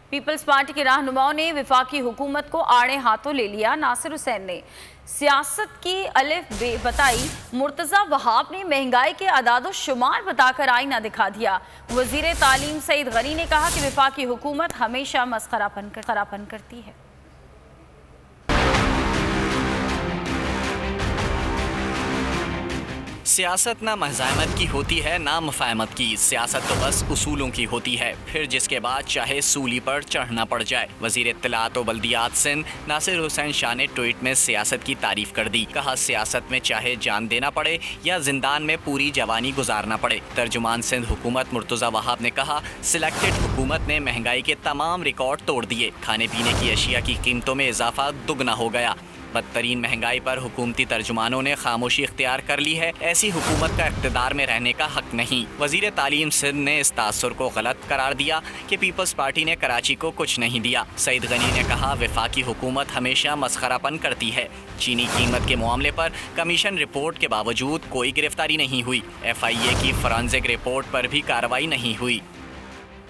Peoples party کے رہنماؤں نے وفاقی حکومت کو آڑے ہاتھوں لے لیا۔ ناصر حسین نے سیاست کی الف بے بتائی، مرتضی وہاب نے مہنگائی کے اعداد و شمار بتا کر آئینہ دکھا دیا۔ وزیر تعلیم سعید غنی نے کہا کہ وفاقی حکومت ہمیشہ مسخرہ پن کرتی ہے۔ سیاست نہ مزاحمت کی ہوتی ہے نہ مفاہمت کی، سیاست تو بس اصولوں کی ہوتی ہے، پھر جس کے بعد چاہے سولی پر چڑھنا پڑ جائے۔ وزیر اطلاعات و بلدیات سندھ ناصر حسین شاہ نے ٹویٹ میں سیاست کی تعریف کر دی۔ کہا سیاست میں چاہے جان دینا پڑے یا زندان میں پوری جوانی گزارنا پڑے۔ ترجمان سندھ حکومت مرتضی وہاب نے کہا سلیکٹڈ حکومت نے مہنگائی کے تمام ریکارڈ توڑ دیے، کھانے پینے کی اشیاء کی قیمتوں میں اضافہ دگنا ہو گیا۔ بدترین مہنگائی پر حکومتی ترجمانوں نے خاموشی اختیار کر لی ہے، ایسی حکومت کا اقتدار میں رہنے کا حق نہیں۔ وزیر تعلیم سندھ نے اس تاثر کو غلط قرار دیا کہ پیپلز پارٹی نے کراچی کو کچھ نہیں دیا۔ سعید غنی نے کہا وفاقی حکومت ہمیشہ مسخرہ پن کرتی ہے۔ چینی قیمت کے معاملے پر کمیشن رپورٹ کے باوجود کوئی گرفتاری نہیں ہوئی، FIA کی فورنزک رپورٹ پر بھی کارروائی نہیں ہوئی۔